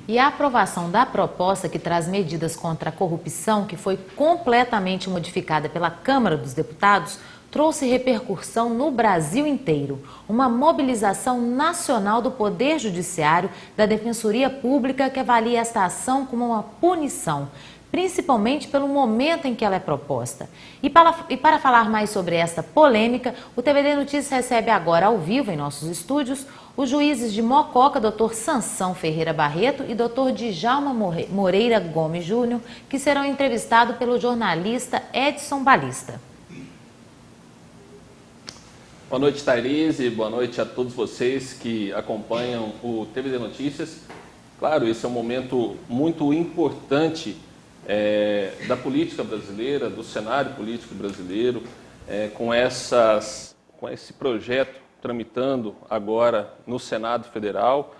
E a aprovação da proposta que traz medidas contra a corrupção, que foi completamente modificada pela Câmara dos Deputados, trouxe repercussão no Brasil inteiro. Uma mobilização nacional do Poder Judiciário, da Defensoria Pública, que avalia esta ação como uma punição, principalmente pelo momento em que ela é proposta. E para falar mais sobre esta polêmica, o TVD Notícias recebe agora ao vivo em nossos estúdios os juízes de Mococa, Dr. Sansão Ferreira Barreto e Dr. Djalma Moreira Gomes Júnior, que serão entrevistados pelo jornalista Edson Balista. Boa noite, Thailise, boa noite a todos vocês que acompanham o TVD Notícias. Claro, esse é um momento muito importante da política brasileira, do cenário político brasileiro, com esse projeto tramitando agora no Senado Federal,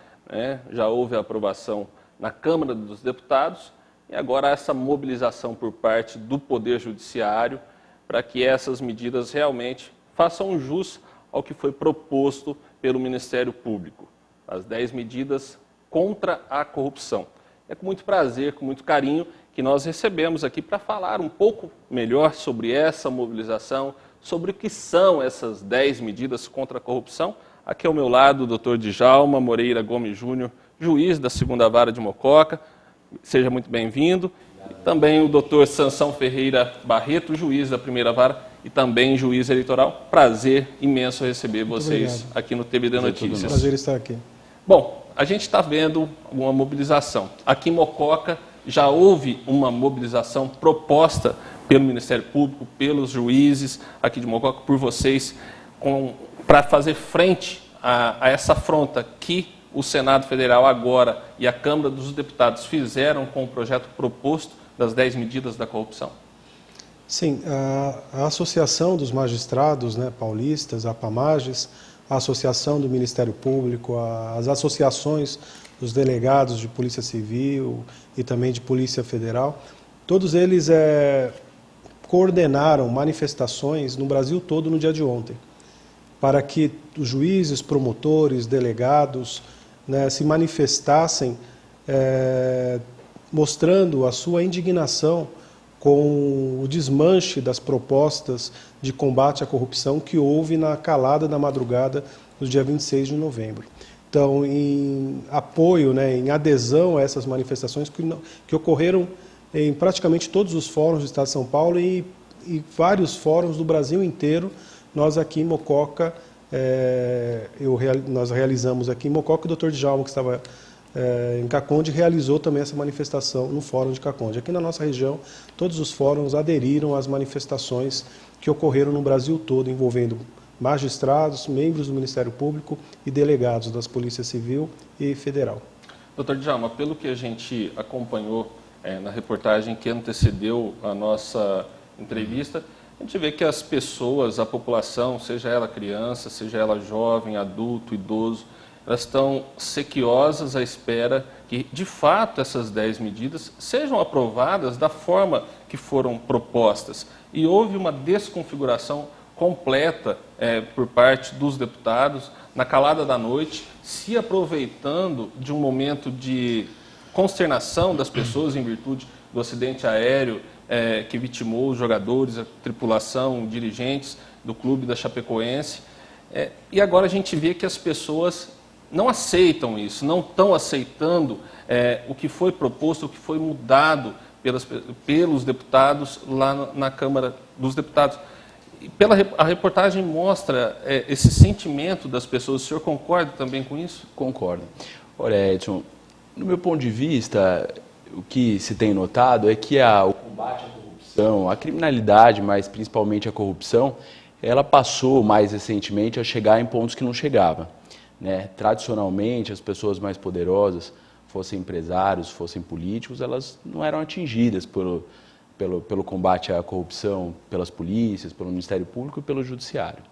já houve a aprovação na Câmara dos Deputados e agora essa mobilização por parte do Poder Judiciário para que essas medidas realmente façam jus ao que foi proposto pelo Ministério Público, as 10 medidas contra a corrupção. É com muito prazer, com muito carinho, que nós recebemos aqui para falar um pouco melhor sobre essa mobilização, sobre o que são essas 10 medidas contra a corrupção. Aqui ao meu lado o Dr. Djalma Moreira Gomes Júnior, juiz da 2ª Vara de Mococa. Seja muito bem-vindo. E também o Dr. Sansão Ferreira Barreto, juiz da 1ª Vara e também juiz eleitoral. Prazer imenso receber vocês aqui no TVD Notícias. Prazer estar aqui. Bom, a gente está vendo uma mobilização. Aqui em Mococa já houve uma mobilização proposta pelo Ministério Público, pelos juízes aqui de Mococa, por vocês, para fazer frente a essa afronta que o Senado Federal agora e a Câmara dos Deputados fizeram com o projeto proposto das 10 medidas da corrupção? Sim, a Associação dos Magistrados paulistas, a APAMAGES, a Associação do Ministério Público, as associações dos delegados de Polícia Civil e também de Polícia Federal, todos eles coordenaram manifestações no Brasil todo no dia de ontem, para que os juízes, promotores, delegados se manifestassem mostrando a sua indignação com o desmanche das propostas de combate à corrupção que houve na calada da madrugada do dia 26 de novembro. Então, em apoio, em adesão a essas manifestações que ocorreram em praticamente todos os fóruns do Estado de São Paulo e vários fóruns do Brasil inteiro, nós aqui em Mococa, nós realizamos aqui em Mococa, o Dr. Djalma, que estava em Caconde, realizou também essa manifestação no Fórum de Caconde. Aqui na nossa região, todos os fóruns aderiram às manifestações que ocorreram no Brasil todo, envolvendo magistrados, membros do Ministério Público e delegados das Polícia Civil e Federal. Dr. Djalma, pelo que a gente acompanhou na reportagem que antecedeu a nossa entrevista, a gente vê que as pessoas, a população, seja ela criança, seja ela jovem, adulto, idoso, elas estão sequiosas à espera que, de fato, essas 10 medidas sejam aprovadas da forma que foram propostas. E houve uma desconfiguração completa por parte dos deputados, na calada da noite, se aproveitando de um momento de consternação das pessoas em virtude do acidente aéreo que vitimou os jogadores, a tripulação, dirigentes do clube da Chapecoense. E agora a gente vê que as pessoas não aceitam isso, não estão aceitando o que foi proposto, o que foi mudado pelos deputados lá na Câmara dos Deputados. E a reportagem mostra esse sentimento das pessoas. O senhor concorda também com isso? Concordo. Olha, Edson, no meu ponto de vista, o que se tem notado é que o combate à corrupção, a criminalidade, mas principalmente a corrupção, ela passou mais recentemente a chegar em pontos que não chegava. Tradicionalmente, as pessoas mais poderosas, fossem empresários, fossem políticos, elas não eram atingidas pelo combate à corrupção pelas polícias, pelo Ministério Público e pelo Judiciário.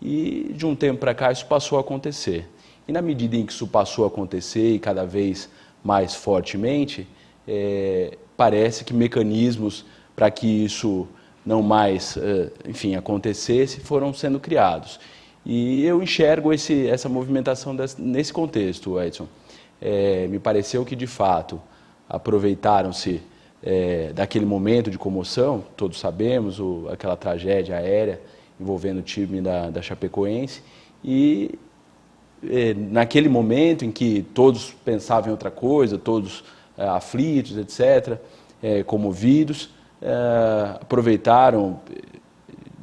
E de um tempo para cá isso passou a acontecer. E na medida em que isso passou a acontecer e cada vez mais fortemente, parece que mecanismos para que isso não mais, acontecesse foram sendo criados. E eu enxergo essa movimentação nesse contexto, Edson. me pareceu que, de fato, aproveitaram-se daquele momento de comoção, todos sabemos, aquela tragédia aérea envolvendo o time da Chapecoense, e naquele momento em que todos pensavam em outra coisa, todos aflitos, etc., comovidos, aproveitaram,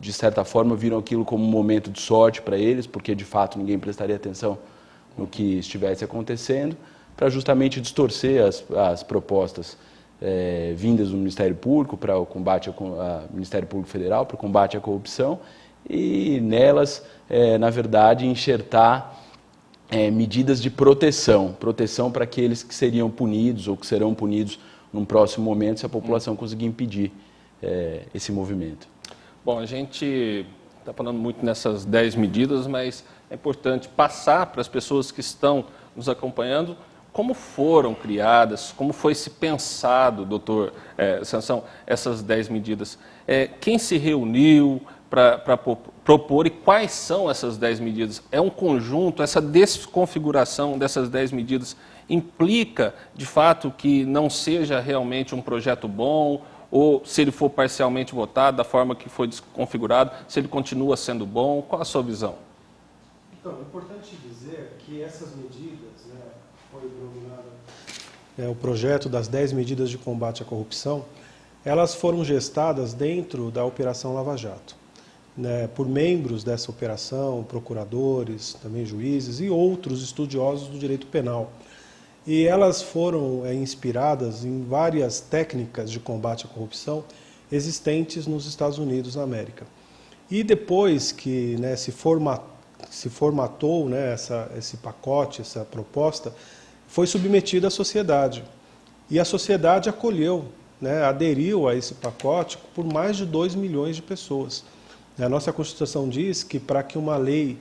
de certa forma, viram aquilo como um momento de sorte para eles, porque de fato ninguém prestaria atenção no que estivesse acontecendo, para justamente distorcer as propostas vindas do Ministério Público para o combate Ministério Público Federal para o combate à corrupção, e nelas, na verdade, enxertar medidas de proteção para aqueles que seriam punidos ou que serão punidos num próximo momento se a população conseguir impedir esse movimento. Bom, a gente está falando muito nessas 10 medidas, mas é importante passar para as pessoas que estão nos acompanhando como foram criadas, como foi se pensado, doutor Sansão, essas 10 medidas. Quem se reuniu para propor e quais são essas 10 medidas? É um conjunto, essa desconfiguração dessas 10 medidas implica, de fato, que não seja realmente um projeto bom, ou se ele for parcialmente votado da forma que foi desconfigurado, se ele continua sendo bom? Qual a sua visão? Então, é importante dizer que essas medidas, foi denominado o projeto das 10 medidas de combate à corrupção, elas foram gestadas dentro da Operação Lava Jato, por membros dessa operação, procuradores, também juízes e outros estudiosos do direito penal. E elas foram inspiradas em várias técnicas de combate à corrupção existentes nos Estados Unidos da América. E depois que se formatou esse pacote, essa proposta, foi submetida à sociedade. E a sociedade acolheu, aderiu a esse pacote por mais de 2 milhões de pessoas. A nossa Constituição diz que para que uma lei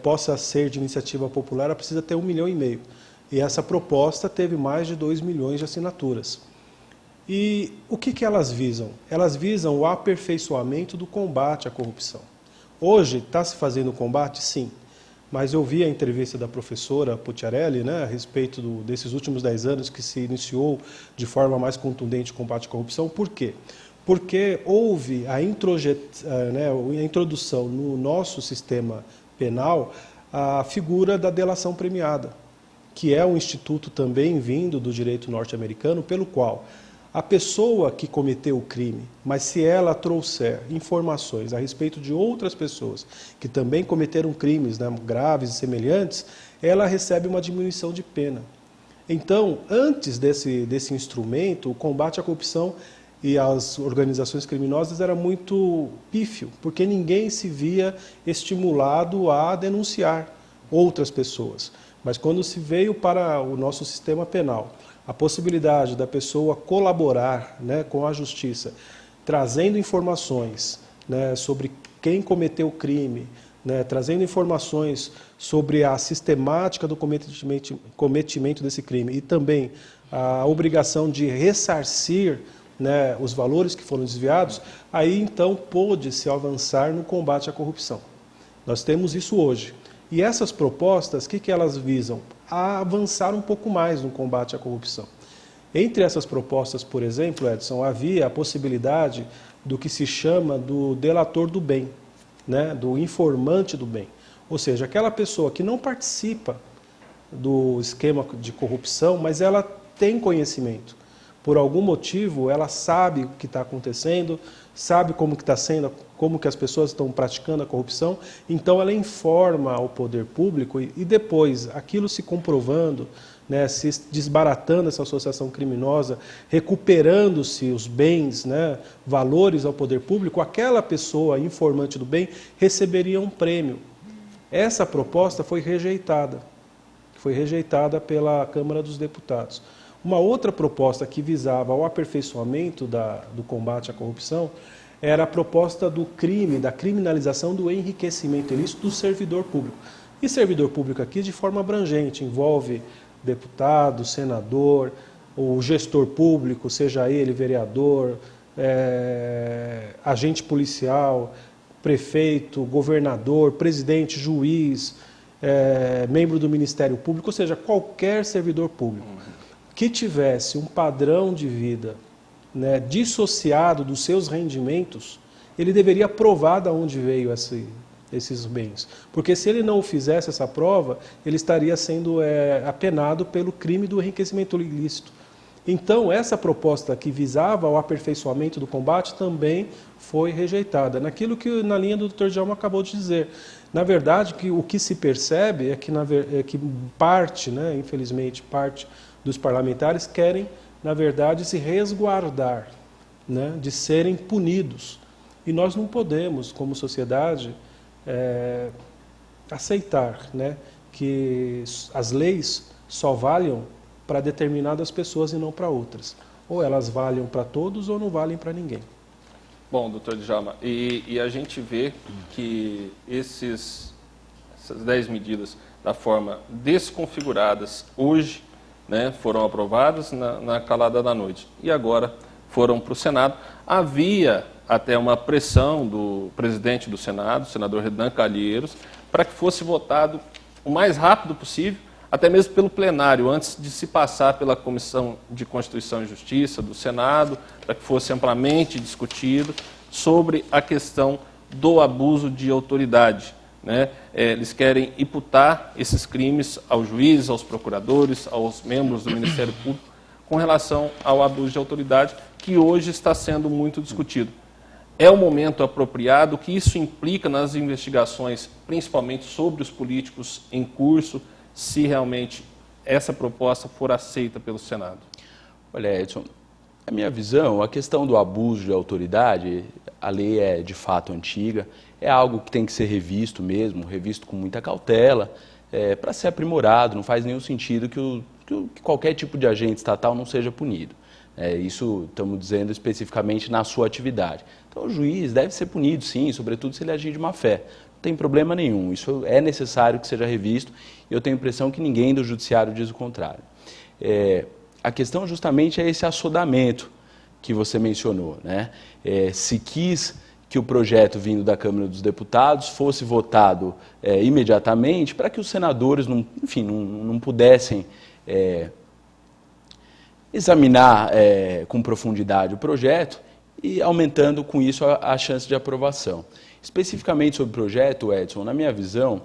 possa ser de iniciativa popular, ela precisa ter 1,5 milhão. E essa proposta teve mais de 2 milhões de assinaturas. E o que elas visam? Elas visam o aperfeiçoamento do combate à corrupção. Hoje está se fazendo combate? Sim. Mas eu vi a entrevista da professora Pucciarelli, a respeito desses últimos 10 anos que se iniciou de forma mais contundente o combate à corrupção. Por quê? Porque houve a introdução no nosso sistema penal a figura da delação premiada, que é um instituto também vindo do direito norte-americano, pelo qual a pessoa que cometeu o crime, mas se ela trouxer informações a respeito de outras pessoas que também cometeram crimes graves e semelhantes, ela recebe uma diminuição de pena. Então, antes desse instrumento, o combate à corrupção e às organizações criminosas era muito pífio, porque ninguém se via estimulado a denunciar outras pessoas. Mas quando se veio para o nosso sistema penal a possibilidade da pessoa colaborar com a justiça, trazendo informações sobre quem cometeu o crime, trazendo informações sobre a sistemática do cometimento desse crime e também a obrigação de ressarcir os valores que foram desviados, aí então pôde-se avançar no combate à corrupção. Nós temos isso hoje. E essas propostas, o que elas visam? A avançar um pouco mais no combate à corrupção. Entre essas propostas, por exemplo, Edson, havia a possibilidade do que se chama do delator do bem, do informante do bem. Ou seja, aquela pessoa que não participa do esquema de corrupção, mas ela tem conhecimento. Por algum motivo, ela sabe o que está acontecendo, sabe como que está sendo, como que as pessoas estão praticando a corrupção, então ela informa ao poder público e depois, aquilo se comprovando, se desbaratando essa associação criminosa, recuperando-se os bens, valores ao poder público, aquela pessoa informante do bem receberia um prêmio. Essa proposta foi rejeitada pela Câmara dos Deputados. Uma outra proposta que visava o aperfeiçoamento do combate à corrupção era a proposta do crime, da criminalização do enriquecimento ilícito do servidor público. E servidor público aqui de forma abrangente, envolve deputado, senador, o gestor público, seja ele vereador, agente policial, prefeito, governador, presidente, juiz, membro do Ministério Público, ou seja, qualquer servidor público que tivesse um padrão de vida, né, dissociado dos seus rendimentos, ele deveria provar de onde veio esses bens. Porque se ele não fizesse essa prova, ele estaria sendo apenado pelo crime do enriquecimento ilícito. Então, essa proposta que visava o aperfeiçoamento do combate também foi rejeitada. Naquilo que, na linha do Dr. Djalma acabou de dizer. Na verdade, o que se percebe é que parte, né, infelizmente, parte dos parlamentares querem, na verdade, se resguardar, né, de serem punidos. E nós não podemos, como sociedade, aceitar, né, que as leis só valham para determinadas pessoas e não para outras. Ou elas valham para todos ou não valem para ninguém. Bom, doutor Djalma, e a gente vê que essas 10 medidas, da forma desconfiguradas hoje, né, foram aprovadas na calada da noite e agora foram para o Senado. Havia até uma pressão do presidente do Senado, o senador Renan Calheiros, para que fosse votado o mais rápido possível, até mesmo pelo plenário, antes de se passar pela Comissão de Constituição e Justiça do Senado, para que fosse amplamente discutido sobre a questão do abuso de autoridade, né? Eles querem imputar esses crimes aos juízes, aos procuradores, aos membros do Ministério Público, com relação ao abuso de autoridade, que hoje está sendo muito discutido. É o momento apropriado que isso implica nas investigações, principalmente sobre os políticos em curso, se realmente essa proposta for aceita pelo Senado? Olha, Edson, a minha visão, a questão do abuso de autoridade, a lei é de fato antiga, é algo que tem que ser revisto mesmo, revisto com muita cautela, para ser aprimorado. Não faz nenhum sentido que qualquer tipo de agente estatal não seja punido. Isso estamos dizendo especificamente na sua atividade. Então o juiz deve ser punido, sim, sobretudo se ele agir de má fé. Não tem problema nenhum, isso é necessário que seja revisto e eu tenho a impressão que ninguém do judiciário diz o contrário. A questão justamente é esse assodamento que você mencionou, né? Se quis que o projeto vindo da Câmara dos Deputados fosse votado imediatamente para que os senadores não pudessem examinar com profundidade o projeto e aumentando com isso a chance de aprovação. Especificamente sobre o projeto, Edson, na minha visão,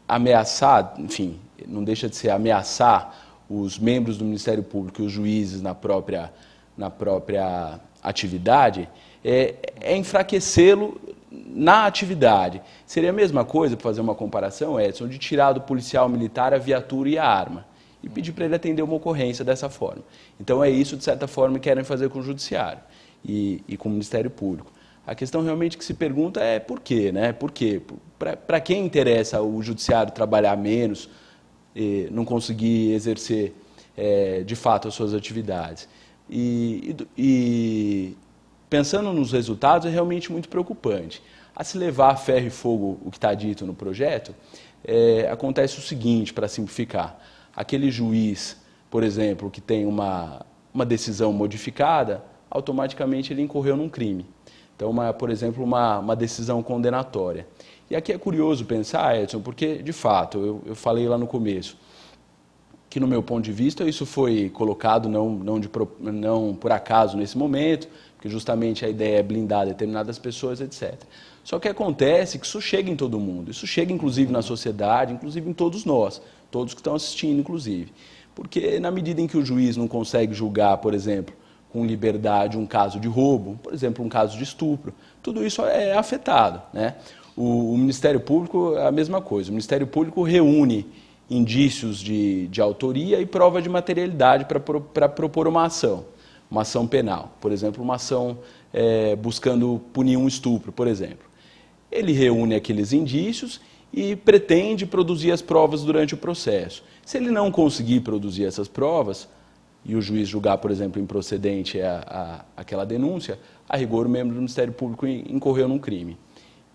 ameaçar, enfim, não deixa de ser ameaçar os membros do Ministério Público e os juízes na própria atividade, é enfraquecê-lo na atividade. Seria a mesma coisa, para fazer uma comparação, Edson, de tirar do policial militar a viatura e a arma e pedir para ele atender uma ocorrência dessa forma. Então é isso, de certa forma, que querem fazer com o Judiciário e com o Ministério Público. A questão realmente que se pergunta é por quê, né? Por quê? Para quem interessa o Judiciário trabalhar menos, não conseguir exercer de fato as suas atividades? E pensando nos resultados, é realmente muito preocupante. A se levar a ferro e fogo o que está dito no projeto, acontece o seguinte, para simplificar. Aquele juiz, por exemplo, que tem uma decisão modificada, automaticamente ele incorreu num crime. Então, por exemplo, uma decisão condenatória. E aqui é curioso pensar, Edson, porque, de fato, eu falei lá no começo, que no meu ponto de vista isso foi colocado não por acaso nesse momento, porque justamente a ideia é blindar determinadas pessoas, etc. Só que acontece que isso chega em todo mundo, isso chega inclusive na sociedade, inclusive em todos nós, todos que estão assistindo, inclusive. Porque na medida em que o juiz não consegue julgar, por exemplo, com liberdade um caso de roubo, por exemplo, um caso de estupro, tudo isso é afetado, né? O Ministério Público é a mesma coisa, o Ministério Público reúne indícios de autoria e prova de materialidade para propor uma ação penal, por exemplo, uma ação buscando punir um estupro, por exemplo. Ele reúne aqueles indícios e pretende produzir as provas durante o processo. Se ele não conseguir produzir essas provas, e o juiz julgar, por exemplo, improcedente aquela denúncia, a rigor o membro do Ministério Público incorreu num crime.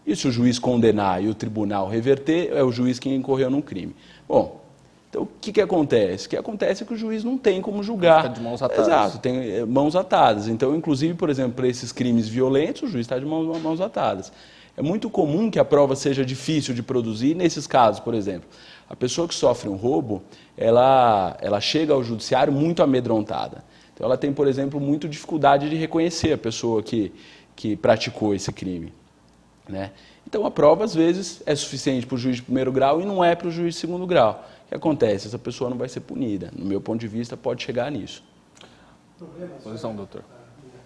E se o juiz condenar e o tribunal reverter, é o juiz que incorreu num crime. Bom, então o que acontece? O que acontece é que o juiz não tem como julgar. Está de mãos atadas. Exato, tem mãos atadas. Então, inclusive, por exemplo, para esses crimes violentos, o juiz está de mãos atadas. É muito comum que a prova seja difícil de produzir nesses casos, por exemplo. A pessoa que sofre um roubo, ela chega ao judiciário muito amedrontada. Então ela tem, por exemplo, muita dificuldade de reconhecer a pessoa que praticou esse crime, né? Então a prova, às vezes, é suficiente para o juiz de primeiro grau e não é para o juiz de segundo grau. O que acontece? Essa pessoa não vai ser punida. No meu ponto de vista, pode chegar nisso. Posição, doutor.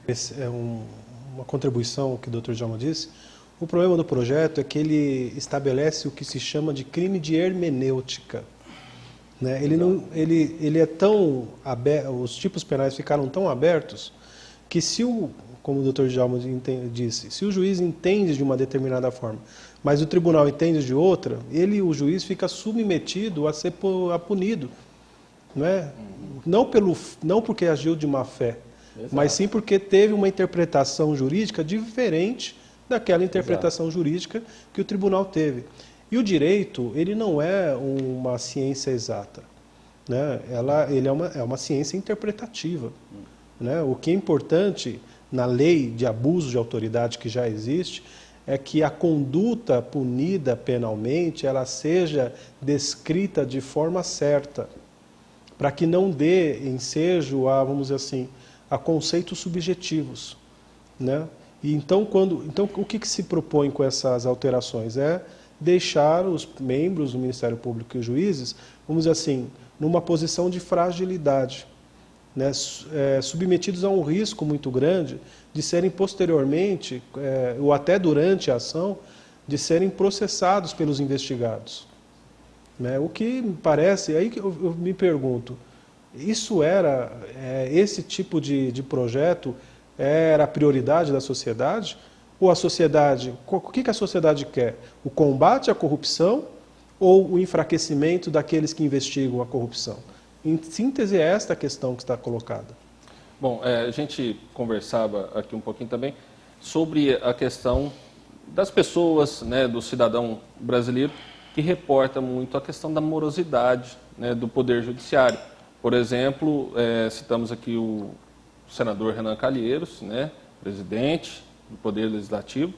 Esse é uma contribuição que o Dr. Djalma disse. O problema do projeto é que ele estabelece o que se chama de crime de hermenêutica, né? Ele é tão aberto, os tipos penais ficaram tão abertos que como o Dr. Djalma disse, se o juiz entende de uma determinada forma, mas o tribunal entende de outra, o juiz fica submetido a ser punido, não é? Não porque agiu de má fé, exato, mas sim porque teve uma interpretação jurídica diferente daquela interpretação, exato, jurídica que o tribunal teve. E o direito, ele não é uma ciência exata, né? Ele é uma ciência interpretativa, né? O que é importante na lei de abuso de autoridade que já existe é que a conduta punida penalmente ela seja descrita de forma certa, para que não dê ensejo a, vamos dizer assim, a conceitos subjetivos, né? E então o que se propõe com essas alterações? É deixar os membros do Ministério Público e os juízes, vamos dizer assim, numa posição de fragilidade, né? Submetidos a um risco muito grande de serem posteriormente, ou até durante a ação, de serem processados pelos investigados, né? O que me parece, aí que eu me pergunto, esse tipo de projeto era a prioridade da sociedade? Ou a sociedade, o que a sociedade quer? O combate à corrupção ou o enfraquecimento daqueles que investigam a corrupção? Em síntese, é esta a questão que está colocada. Bom, a gente conversava aqui um pouquinho também sobre a questão das pessoas, né, do cidadão brasileiro, que reporta muito a questão da morosidade, né, do Poder Judiciário. Por exemplo, citamos aqui o senador Renan Calheiros, né, presidente do Poder Legislativo,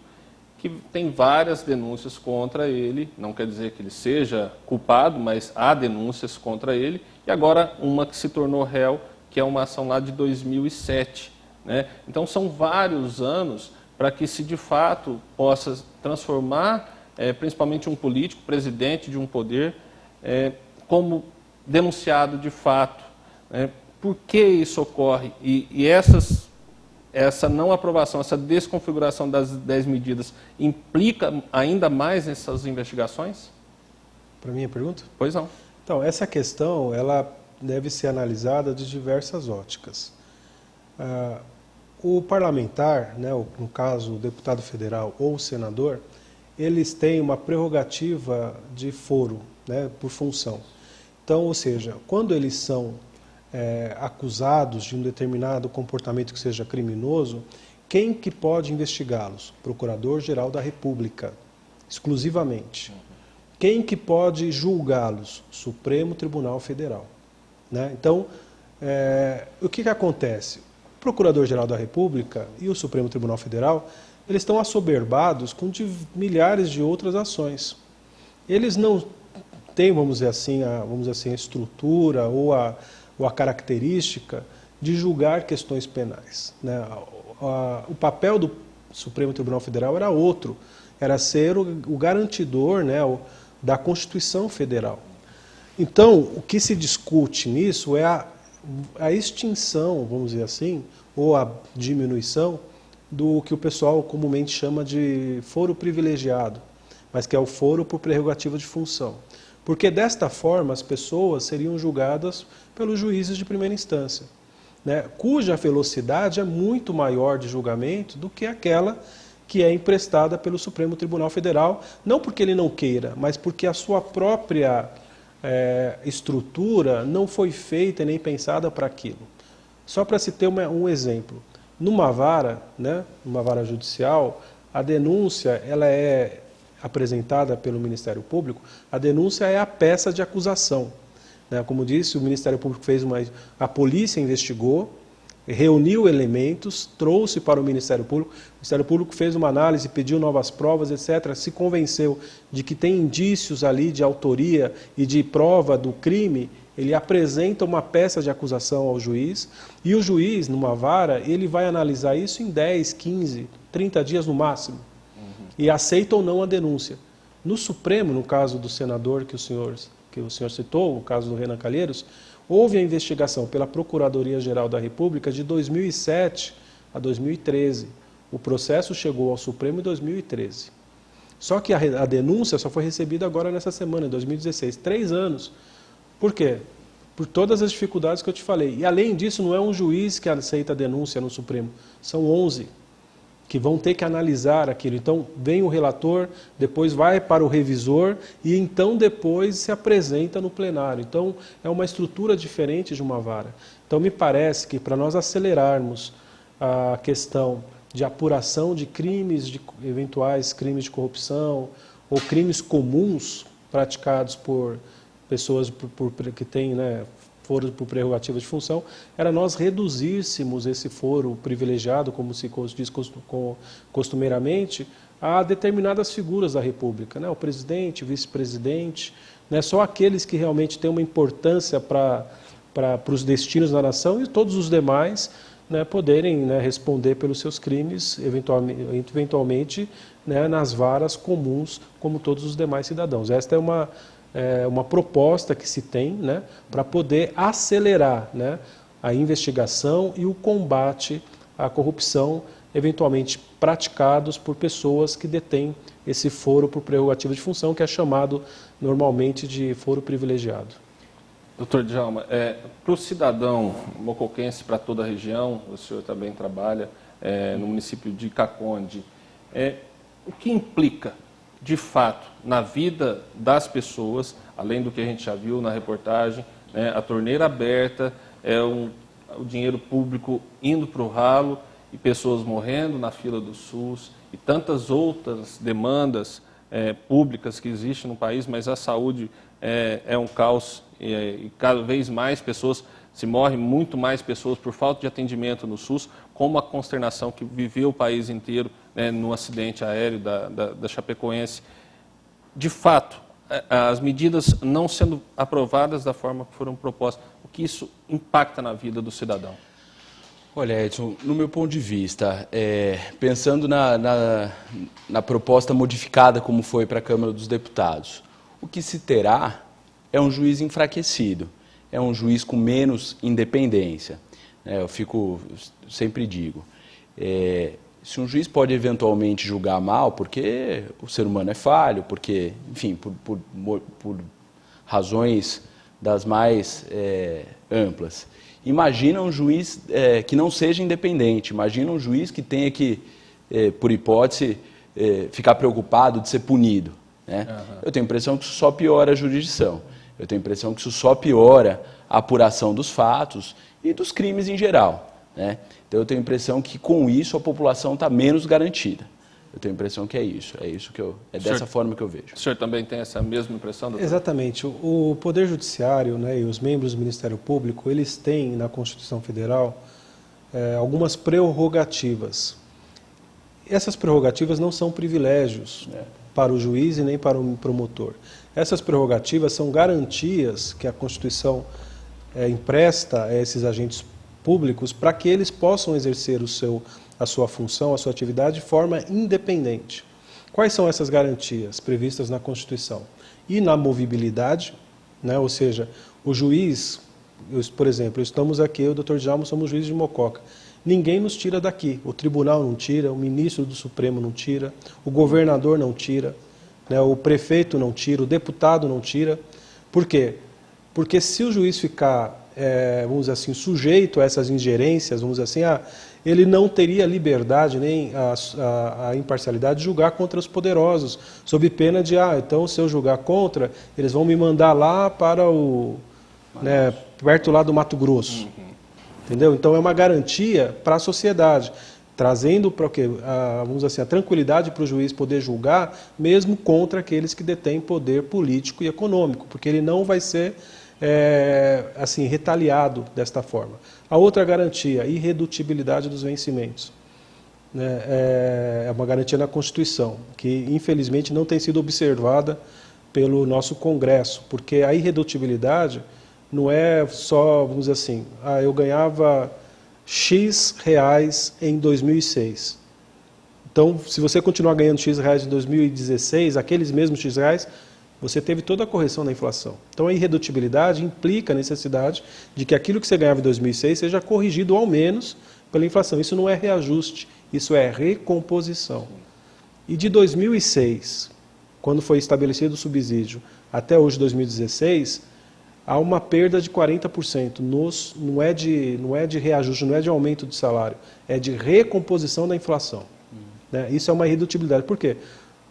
que tem várias denúncias contra ele, não quer dizer que ele seja culpado, mas há denúncias contra ele, e agora uma que se tornou réu, que é uma ação lá de 2007. Né? Então são vários anos para que se de fato possa transformar, principalmente um político, presidente de um poder, como denunciado de fato. Né? Por que isso ocorre? E essa não aprovação, essa desconfiguração das 10 medidas implica ainda mais nessas investigações? Para mim a pergunta? Pois não. Então, essa questão ela deve ser analisada de diversas óticas. O parlamentar, né, no caso o deputado federal ou o senador, eles têm uma prerrogativa de foro, né, por função. Então, ou seja, quando eles são acusados de um determinado comportamento que seja criminoso, quem que pode investigá-los? Procurador-Geral da República, exclusivamente. Quem que pode julgá-los? Supremo Tribunal Federal. Né? Então, o que acontece? O Procurador-Geral da República e o Supremo Tribunal Federal, eles estão assoberbados com milhares de outras ações. Eles não têm, vamos dizer assim, a estrutura ou a característica de julgar questões penais. Né? O papel do Supremo Tribunal Federal era outro, era ser o garantidor, né, da Constituição Federal. Então, o que se discute nisso é a extinção, vamos dizer assim, ou a diminuição do que o pessoal comumente chama de foro privilegiado, mas que é o foro por prerrogativa de função. Porque desta forma as pessoas seriam julgadas pelos juízes de primeira instância, né, cuja velocidade é muito maior de julgamento do que aquela que é emprestada pelo Supremo Tribunal Federal, não porque ele não queira, mas porque a sua própria estrutura não foi feita nem pensada para aquilo. Só para se ter um exemplo, numa vara, né, numa vara judicial, a denúncia ela é apresentada pelo Ministério Público, a denúncia é a peça de acusação. Né? Como disse, o Ministério Público fez a polícia investigou, reuniu elementos, trouxe para o Ministério Público. O Ministério Público fez uma análise, pediu novas provas, etc. Se convenceu de que tem indícios ali de autoria e de prova do crime. Ele apresenta uma peça de acusação ao juiz e o juiz, numa vara, ele vai analisar isso em 10, 15, 30 dias no máximo. E aceita ou não a denúncia. No Supremo, no caso do senador que o senhor citou, o caso do Renan Calheiros, houve a investigação pela Procuradoria-Geral da República de 2007 a 2013. O processo chegou ao Supremo em 2013. Só que a denúncia só foi recebida agora nessa semana, em 2016. 3 anos. Por quê? Por todas as dificuldades que eu te falei. E além disso, não é um juiz que aceita a denúncia no Supremo. São 11 que vão ter que analisar aquilo. Então, vem o relator, depois vai para o revisor e então depois se apresenta no plenário. Então, é uma estrutura diferente de uma vara. Então, me parece que para nós acelerarmos a questão de apuração de crimes, eventuais crimes de corrupção ou crimes comuns praticados por pessoas que têm, foro por prerrogativa de função, era nós reduzíssemos esse foro privilegiado, como se diz costumeiramente, a determinadas figuras da República, o presidente, o vice-presidente, só aqueles que realmente têm uma importância para os destinos da nação e todos os demais poderem responder pelos seus crimes, eventualmente nas varas comuns, como todos os demais cidadãos. Esta é uma proposta que se tem para poder acelerar a investigação e o combate à corrupção, eventualmente praticados por pessoas que detêm esse foro por prerrogativa de função, que é chamado normalmente de foro privilegiado. Doutor Djalma, para o cidadão mocoquense, para toda a região, o senhor também trabalha no município de Caconde, o que implica, de fato, na vida das pessoas, além do que a gente já viu na reportagem, a torneira aberta, o dinheiro público indo para o ralo e pessoas morrendo na fila do SUS e tantas outras demandas públicas que existem no país, mas a saúde é um caos e cada vez mais pessoas, se morrem muito mais pessoas por falta de atendimento no SUS, como a consternação que viveu o país inteiro no acidente aéreo da Chapecoense. De fato, as medidas não sendo aprovadas da forma que foram propostas, o que isso impacta na vida do cidadão? Olha, Edson, no meu ponto de vista, pensando na proposta modificada como foi para a Câmara dos Deputados, o que se terá é um juiz enfraquecido, é um juiz com menos independência. Eu sempre digo, se um juiz pode eventualmente julgar mal, porque o ser humano é falho, porque, enfim, por razões das mais amplas. Imagina um juiz que não seja independente, imagina um juiz que tenha que, por hipótese, ficar preocupado de ser punido. Eu tenho a impressão que isso só piora a jurisdição, eu tenho a impressão que isso só piora a apuração dos fatos e dos crimes em geral. Então eu tenho a impressão que com isso a população está menos garantida. Eu tenho a impressão que é isso dessa forma que eu vejo. O senhor também tem essa mesma impressão, doutor? Exatamente. O Poder Judiciário e os membros do Ministério Público, eles têm na Constituição Federal algumas prerrogativas. Essas prerrogativas não são privilégios para o juiz e nem para o promotor. Essas prerrogativas são garantias que a Constituição empresta a esses agentes públicos para que eles possam exercer a sua função, a sua atividade de forma independente. Quais são essas garantias previstas na Constituição? Inamovibilidade, ou seja, o juiz, por exemplo, estamos aqui, eu e o Dr. Djalma somos juízes de Mococa. Ninguém nos tira daqui. O tribunal não tira, o ministro do Supremo não tira, o governador não tira, o prefeito não tira, o deputado não tira. Por quê? Porque se o juiz ficar, vamos dizer assim, sujeito a essas ingerências, vamos dizer assim, ele não teria liberdade nem a imparcialidade de julgar contra os poderosos, sob pena de, então se eu julgar contra, eles vão me mandar lá para perto lá do Mato Grosso. Entendeu? Então é uma garantia para a sociedade, trazendo para o quê? Vamos dizer assim, a tranquilidade para o juiz poder julgar, mesmo contra aqueles que detêm poder político e econômico, porque ele não vai ser assim, retaliado desta forma. A outra garantia, irredutibilidade dos vencimentos. Né? É uma garantia na Constituição, que infelizmente não tem sido observada pelo nosso Congresso, porque a irredutibilidade não é só, vamos dizer assim, eu ganhava X reais em 2006. Então, se você continuar ganhando X reais em 2016, aqueles mesmos X reais, você teve toda a correção da inflação. Então, a irredutibilidade implica a necessidade de que aquilo que você ganhava em 2006 seja corrigido ao menos pela inflação. Isso não é reajuste, isso é recomposição. E de 2006, quando foi estabelecido o subsídio, até hoje, 2016, há uma perda de 40%. Não é de reajuste, não é de aumento de salário, é de recomposição da inflação. Né? Isso é uma irredutibilidade. Por quê?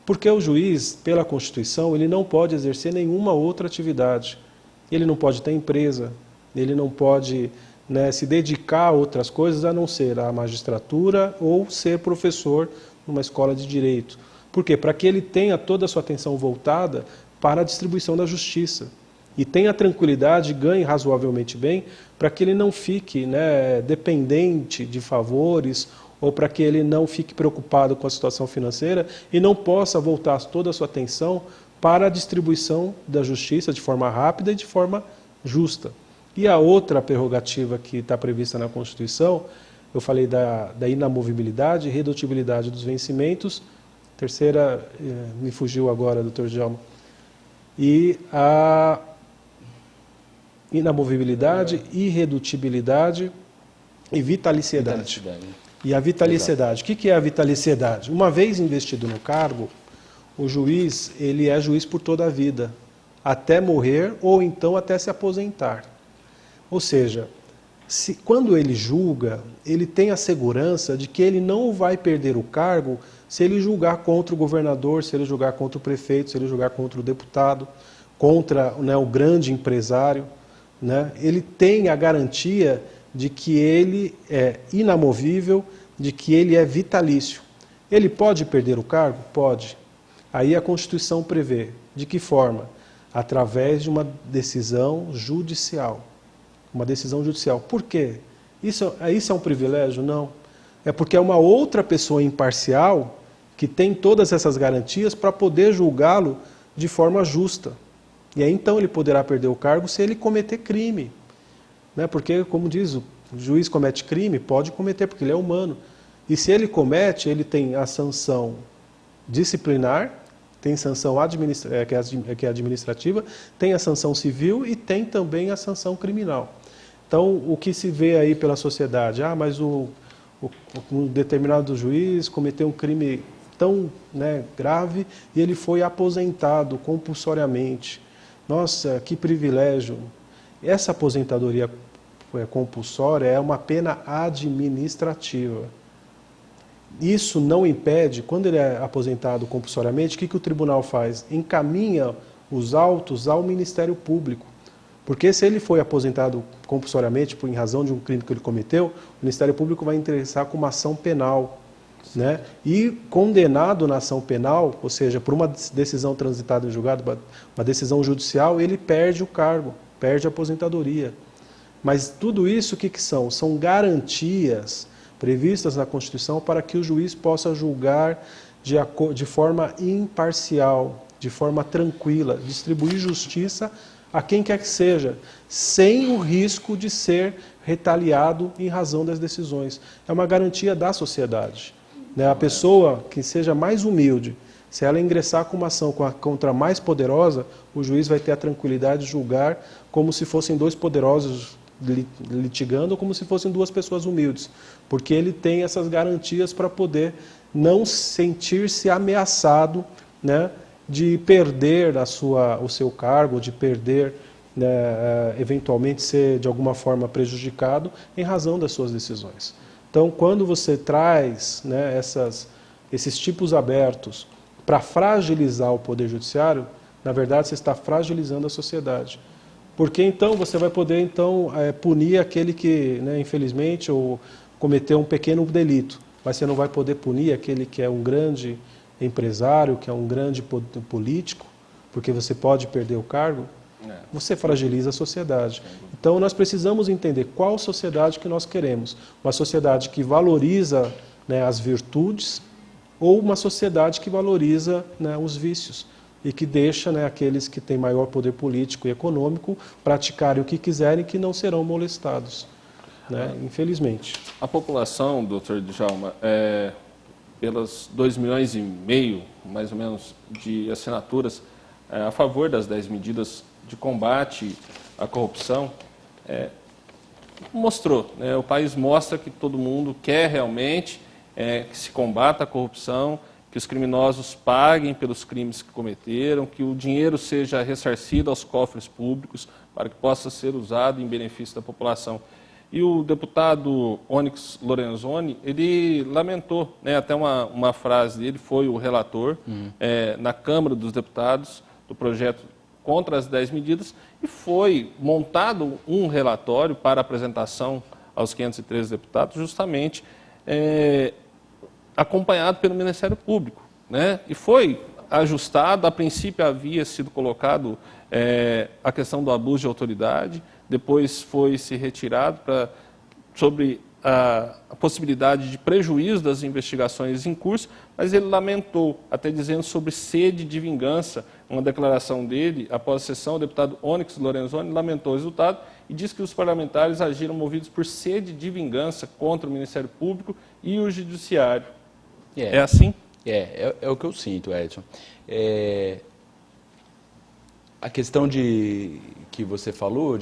Porque o juiz, pela Constituição, ele não pode exercer nenhuma outra atividade. Ele não pode ter empresa, ele não pode, né, se dedicar a outras coisas a não ser a magistratura ou ser professor numa escola de direito. Por quê? Para que ele tenha toda a sua atenção voltada para a distribuição da justiça. E tenha tranquilidade, ganhe razoavelmente bem, para que ele não fique, né, dependente de favores, ou para que ele não fique preocupado com a situação financeira e não possa voltar toda a sua atenção para a distribuição da justiça de forma rápida e de forma justa. E a outra prerrogativa que está prevista na Constituição, eu falei da inamovibilidade, redutibilidade dos vencimentos, terceira, me fugiu agora, doutor Djalma, e a inamovibilidade, irredutibilidade e vitaliciedade. E a vitaliciedade. O que é a vitaliciedade? Uma vez investido no cargo, o juiz ele é juiz por toda a vida, até morrer ou então até se aposentar. Ou seja, quando ele julga, ele tem a segurança de que ele não vai perder o cargo se ele julgar contra o governador, se ele julgar contra o prefeito, se ele julgar contra o deputado, contra, né, o grande empresário. Né? Ele tem a garantia de que ele é inamovível, de que ele é vitalício. Ele pode perder o cargo? Pode. Aí a Constituição prevê. De que forma? Através de uma decisão judicial. Uma decisão judicial. Por quê? Isso é um privilégio? Não. É porque é uma outra pessoa imparcial que tem todas essas garantias para poder julgá-lo de forma justa. E aí então ele poderá perder o cargo se ele cometer crime. Né? Porque, como diz, o juiz comete crime, pode cometer, porque ele é humano. E se ele comete, ele tem a sanção disciplinar, tem sanção que é administrativa, tem a sanção civil e tem também a sanção criminal. Então, o que se vê aí pela sociedade? Mas um determinado juiz cometeu um crime tão, né, grave e ele foi aposentado compulsoriamente. Nossa, que privilégio! Essa aposentadoria compulsória é uma pena administrativa. Isso não impede, quando ele é aposentado compulsoriamente, o que o tribunal faz? Encaminha os autos ao Ministério Público. Porque se ele foi aposentado compulsoriamente em razão de um crime que ele cometeu, o Ministério Público vai ingressar com uma ação penal. Né? E condenado na ação penal, ou seja, por uma decisão transitada em julgado, uma decisão judicial, ele perde o cargo, perde a aposentadoria. Mas tudo isso o que são? São garantias previstas na Constituição para que o juiz possa julgar de forma imparcial, de forma tranquila, distribuir justiça a quem quer que seja, sem o risco de ser retaliado em razão das decisões. É uma garantia da sociedade. Né? A pessoa que seja mais humilde, se ela ingressar com uma ação contra a mais poderosa, o juiz vai ter a tranquilidade de julgar como se fossem dois poderosos litigando ou como se fossem duas pessoas humildes, porque ele tem essas garantias para poder não sentir-se ameaçado, né, de perder o seu cargo, de perder, né, eventualmente ser de alguma forma prejudicado em razão das suas decisões. Então, quando você traz, né, esses tipos abertos para fragilizar o Poder Judiciário, na verdade você está fragilizando a sociedade. Porque então você vai poder punir aquele que, né, infelizmente, ou cometeu um pequeno delito, mas você não vai poder punir aquele que é um grande empresário, que é um grande político, porque você pode perder o cargo. você fragiliza a sociedade. Então, nós precisamos entender qual sociedade que nós queremos. Uma sociedade que valoriza, né, as virtudes ou uma sociedade que valoriza, né, os vícios e que deixa, né, aqueles que têm maior poder político e econômico praticarem o que quiserem, que não serão molestados, né, infelizmente. A população, doutor Djalma, pelas 2,5 milhões, mais ou menos, de assinaturas a favor das 10 medidas de combate à corrupção, mostrou, né, o país mostra que todo mundo quer realmente que se combata a corrupção, que os criminosos paguem pelos crimes que cometeram, que o dinheiro seja ressarcido aos cofres públicos para que possa ser usado em benefício da população. E o deputado Onyx Lorenzoni, ele lamentou, né, até uma frase dele, foi o relator na Câmara dos Deputados do projeto contra as 10 medidas, e foi montado um relatório para apresentação aos 513 deputados, justamente acompanhado pelo Ministério Público, né? E foi ajustado. A princípio havia sido colocado a questão do abuso de autoridade, depois foi se retirado sobre a possibilidade de prejuízo das investigações em curso, mas ele lamentou, até dizendo sobre sede de vingança. Uma declaração dele, após a sessão, o deputado Onyx Lorenzoni lamentou o resultado e disse que os parlamentares agiram movidos por sede de vingança contra o Ministério Público e o Judiciário. É assim? É o que eu sinto, Edson. A questão que você falou,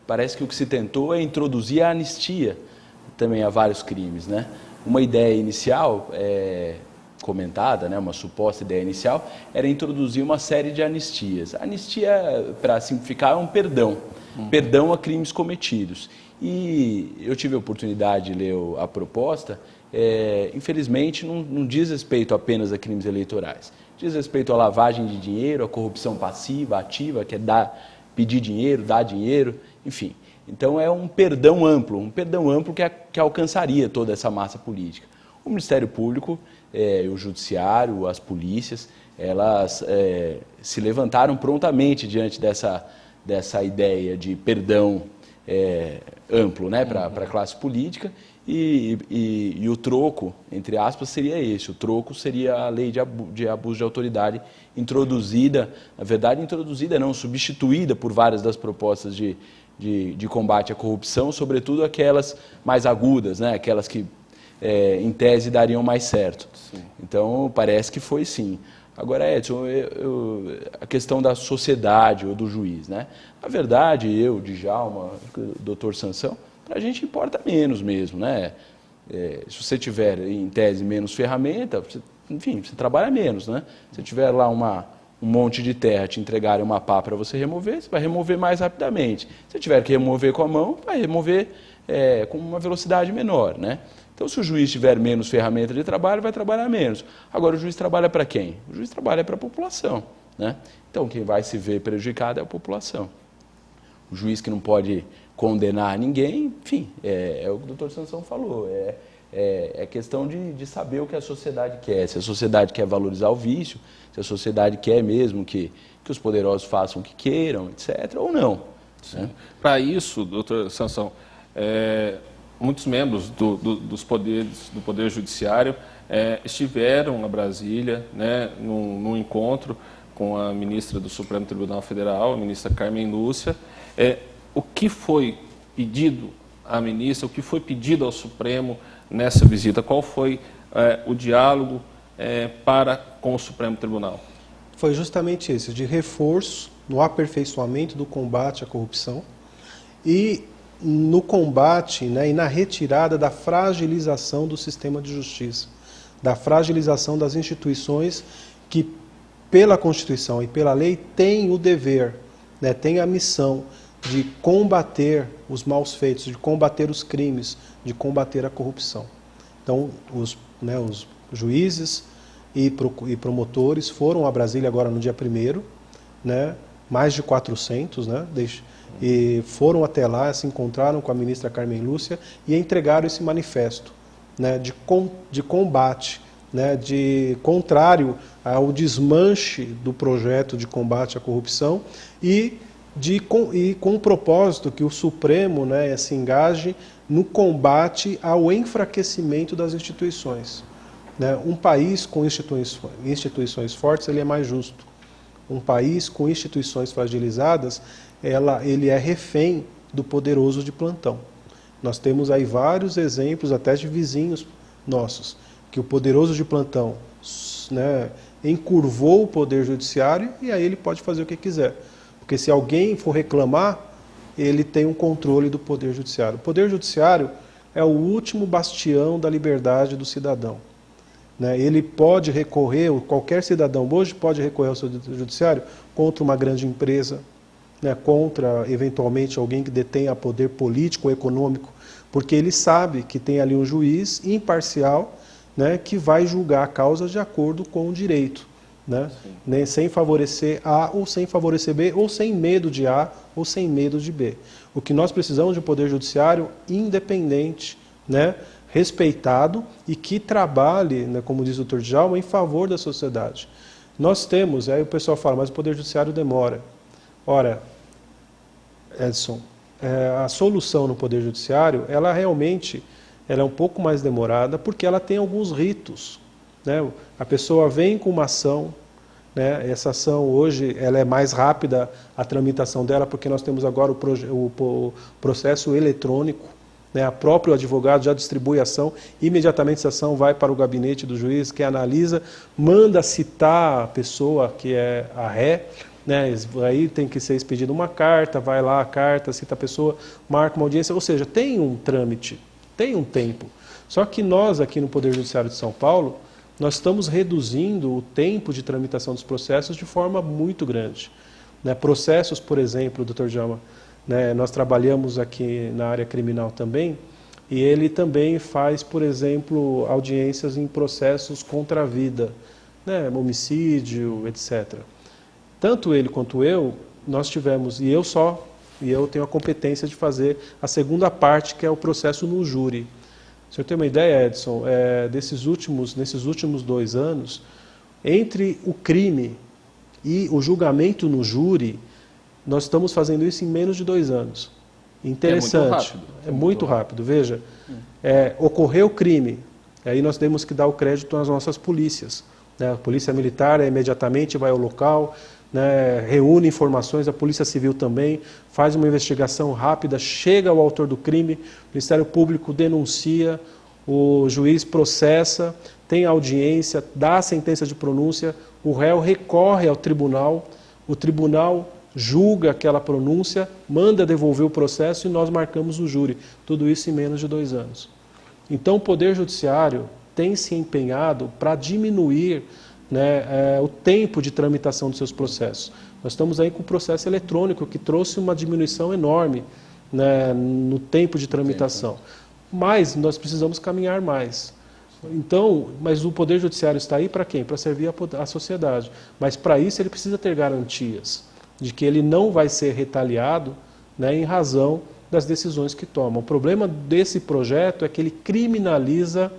parece que o que se tentou é introduzir a anistia também a vários crimes, né? Uma ideia inicial, comentada, né, uma suposta ideia inicial, era introduzir uma série de anistias. A anistia, para simplificar, é um perdão. Perdão a crimes cometidos. E eu tive a oportunidade de ler a proposta. Infelizmente, não diz respeito apenas a crimes eleitorais. Diz respeito à lavagem de dinheiro, à corrupção passiva, ativa, que é pedir dinheiro, dar dinheiro, enfim. Então, é um perdão amplo que alcançaria toda essa massa política. O Ministério Público, o Judiciário, as polícias, elas se levantaram prontamente diante dessa ideia de perdão amplo, né, para a classe política. E o troco, entre aspas, seria esse. O troco seria a lei de abuso de autoridade introduzida, na verdade introduzida não, substituída por várias das propostas de combate à corrupção, sobretudo aquelas mais agudas, né? Aquelas que em tese dariam mais certo. Sim. Então parece que foi sim. Agora, Edson, a questão da sociedade ou do juiz, né? Na verdade, eu, Djalma, o doutor Sansão, para a gente importa menos mesmo, né? Se você tiver, em tese, menos ferramenta, você trabalha menos, né? Se tiver lá um monte de terra, te entregarem uma pá para você vai remover mais rapidamente. Se tiver que remover com a mão, vai remover com uma velocidade menor, né? Então, se o juiz tiver menos ferramenta de trabalho, vai trabalhar menos. Agora, o juiz trabalha para quem? O juiz trabalha para a população, né? Então, quem vai se ver prejudicado é a população. O juiz que não pode condenar ninguém, enfim, é o que o doutor Sansão falou, é questão de saber o que a sociedade quer, se a sociedade quer valorizar o vício, se a sociedade quer mesmo que os poderosos façam o que queiram, etc., ou não. Né? Para isso, doutor Sansão, muitos membros dos poderes, do Poder Judiciário estiveram a Brasília, né, num encontro com a ministra do Supremo Tribunal Federal, a ministra Carmen Lúcia. O que foi pedido à ministra, o que foi pedido ao Supremo nessa visita? Qual foi o diálogo com o Supremo Tribunal? Foi justamente esse, de reforço no aperfeiçoamento do combate à corrupção e no combate, né, e na retirada da fragilização do sistema de justiça, da fragilização das instituições que, pela Constituição e pela lei, têm o dever, né, têm a missão de combater os maus feitos, de combater os crimes, de combater a corrupção. Então, os juízes e promotores foram a Brasília agora no dia 1º, né, mais de 400, né, e foram até lá, se encontraram com a ministra Carmen Lúcia e entregaram esse manifesto, né, de combate, né, contrário ao desmanche do projeto de combate à corrupção e e com o propósito que o Supremo, né, se engaje no combate ao enfraquecimento das instituições. Né? Um país com instituições fortes, ele é mais justo. Um país com instituições fragilizadas, ele é refém do poderoso de plantão. Nós temos aí vários exemplos, até de vizinhos nossos, que o poderoso de plantão, né, encurvou o poder judiciário e aí ele pode fazer o que quiser. Porque se alguém for reclamar, ele tem um controle do poder judiciário. O poder judiciário é o último bastião da liberdade do cidadão. Né? Ele pode recorrer, qualquer cidadão hoje pode recorrer ao seu judiciário contra uma grande empresa, né? Contra, eventualmente, alguém que detenha poder político ou econômico, porque ele sabe que tem ali um juiz imparcial, né, que vai julgar a causa de acordo com o direito. Né? Sem favorecer A ou sem favorecer B, ou sem medo de A ou sem medo de B. O que nós precisamos de um poder judiciário independente, né, respeitado e que trabalhe, né, como diz o Dr. Djalma, em favor da sociedade. Nós temos, aí o pessoal fala, mas o poder judiciário demora. Ora, Edson, a solução no poder judiciário, ela realmente é um pouco mais demorada porque ela tem alguns ritos. Né? A pessoa vem com uma ação, né? Essa ação hoje ela é mais rápida a tramitação dela porque nós temos agora o processo eletrônico, né? O próprio advogado já distribui a ação, imediatamente essa ação vai para o gabinete do juiz que analisa, manda citar a pessoa que é a ré, né? Aí tem que ser expedida uma carta, vai lá a carta, cita a pessoa, marca uma audiência, ou seja, tem um trâmite, tem um tempo. Só que nós aqui no Poder Judiciário de São Paulo, nós estamos reduzindo o tempo de tramitação dos processos de forma muito grande. Né? Processos, por exemplo, Dr. Djalma, né? Nós trabalhamos aqui na área criminal também, e ele também faz, por exemplo, audiências em processos contra a vida, né? Homicídio, etc. Tanto ele quanto eu, nós tivemos, e eu tenho a competência de fazer a segunda parte, que é o processo no júri. Se eu tenho uma ideia, Edson, nesses últimos 2 anos, entre o crime e o julgamento no júri, nós estamos fazendo isso em menos de 2 anos. Interessante. É muito rápido. Veja, ocorreu o crime, aí nós temos que dar o crédito às nossas polícias. Né? A polícia militar imediatamente vai ao local, né, reúne informações, a Polícia Civil também, faz uma investigação rápida, chega ao autor do crime, o Ministério Público denuncia, o juiz processa, tem audiência, dá a sentença de pronúncia, o réu recorre ao tribunal, o tribunal julga aquela pronúncia, manda devolver o processo e nós marcamos o júri. Tudo isso em menos de 2 anos. Então o Poder Judiciário tem se empenhado para diminuir, né, o tempo de tramitação dos seus processos. Nós estamos aí com o processo eletrônico, que trouxe uma diminuição enorme, né, no tempo de tramitação. Mas nós precisamos caminhar mais. Então, mas o Poder Judiciário está aí para quem? Para servir a sociedade. Mas para isso ele precisa ter garantias de que ele não vai ser retaliado, né, em razão das decisões que toma. O problema desse projeto é que ele criminaliza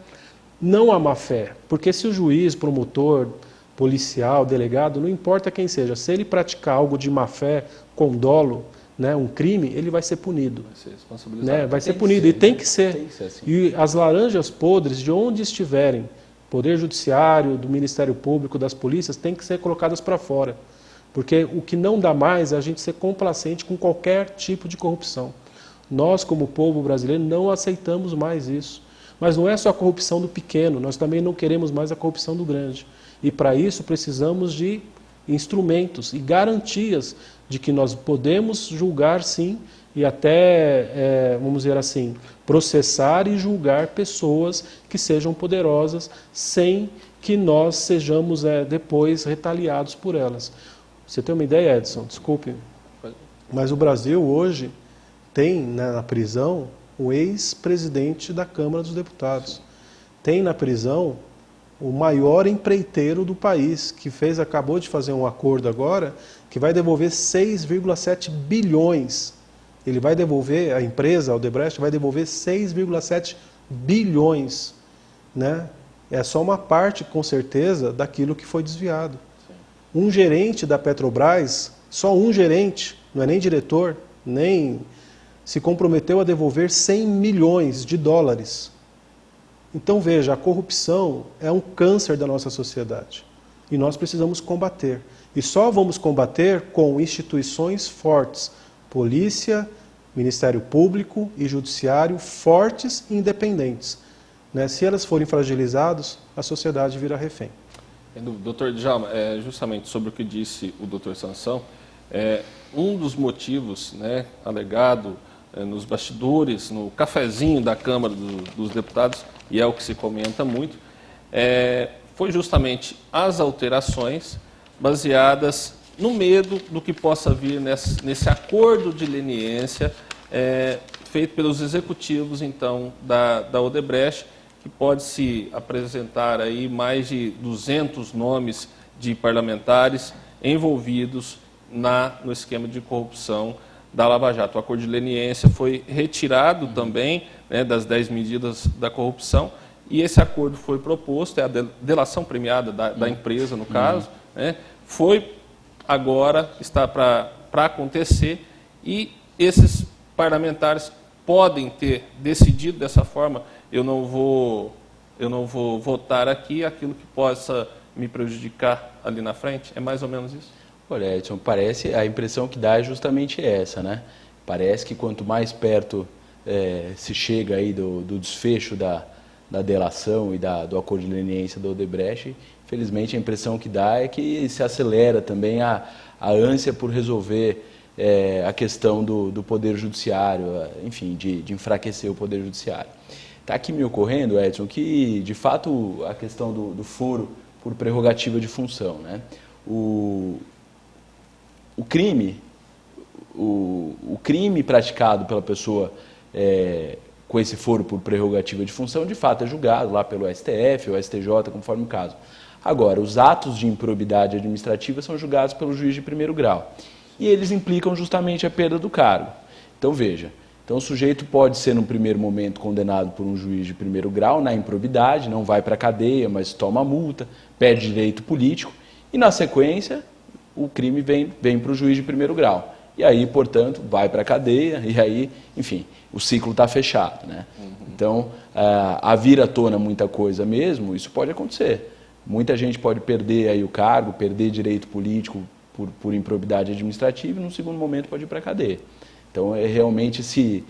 não a má-fé, porque se o juiz, promotor, policial, delegado, não importa quem seja, se ele praticar algo de má-fé, com dolo, né, um crime, ele vai ser punido. Vai ser responsabilizado. Né? Vai ser punido, e tem que ser. Tem que ser assim. E as laranjas podres, de onde estiverem, Poder Judiciário, do Ministério Público, das polícias, têm que ser colocadas para fora. Porque o que não dá mais é a gente ser complacente com qualquer tipo de corrupção. Nós, como povo brasileiro, não aceitamos mais isso. Mas não é só a corrupção do pequeno, nós também não queremos mais a corrupção do grande. E para isso precisamos de instrumentos e garantias de que nós podemos julgar sim e até, vamos dizer assim, processar e julgar pessoas que sejam poderosas sem que nós sejamos depois retaliados por elas. Você tem uma ideia, Edson? Desculpe. Mas o Brasil hoje tem, né, na prisão o ex-presidente da Câmara dos Deputados. Tem na prisão o maior empreiteiro do país, que acabou de fazer um acordo agora, que vai devolver 6,7 bilhões. Ele vai devolver, a empresa, a Odebrecht, vai devolver 6,7 bilhões. Né? É só uma parte, com certeza, daquilo que foi desviado. Um gerente da Petrobras, só um gerente, não é nem diretor, nem se comprometeu a devolver 100 milhões de dólares. Então veja, a corrupção é um câncer da nossa sociedade e nós precisamos combater. E só vamos combater com instituições fortes, polícia, Ministério Público e Judiciário fortes e independentes. Né? Se elas forem fragilizadas, a sociedade vira refém. Doutor Djalma, justamente sobre o que disse o doutor Sansão, um dos motivos, né, alegado nos bastidores, no cafezinho da Câmara dos Deputados, e é o que se comenta muito, foi justamente as alterações baseadas no medo do que possa vir nesse acordo de leniência feito pelos executivos, então, da Odebrecht, que pode se apresentar aí mais de 200 nomes de parlamentares envolvidos no esquema de corrupção da Lava Jato. O acordo de leniência foi retirado também, né, das 10 medidas da corrupção, e esse acordo foi proposto, a delação premiada da empresa, no caso, né, está para acontecer, e esses parlamentares podem ter decidido dessa forma. Eu não vou votar aqui aquilo que possa me prejudicar ali na frente. É mais ou menos isso? Olha, Edson, a impressão que dá é justamente essa, né? Parece que quanto mais perto se chega aí do desfecho da delação e do acordo de leniência da Odebrecht, infelizmente a impressão que dá é que se acelera também a ânsia por resolver a questão do Poder Judiciário, enfim, de enfraquecer o Poder Judiciário. Está aqui me ocorrendo, Edson, que de fato a questão do foro por prerrogativa de função, né? O crime praticado pela pessoa com esse foro por prerrogativa de função, de fato é julgado lá pelo STF ou STJ, conforme o caso. Agora, os atos de improbidade administrativa são julgados pelo juiz de primeiro grau. E eles implicam justamente a perda do cargo. Então, veja, o sujeito pode ser, num primeiro momento, condenado por um juiz de primeiro grau na improbidade, não vai para a cadeia, mas toma multa, perde direito político, e, na sequência, o crime vem para o juiz de primeiro grau. E aí, portanto, vai para a cadeia, e aí, enfim, o ciclo está fechado, né? Então, a vir à tona muita coisa mesmo, isso pode acontecer. Muita gente pode perder aí o cargo, perder direito político por improbidade administrativa, e, num segundo momento, pode ir para a cadeia. Então, realmente, se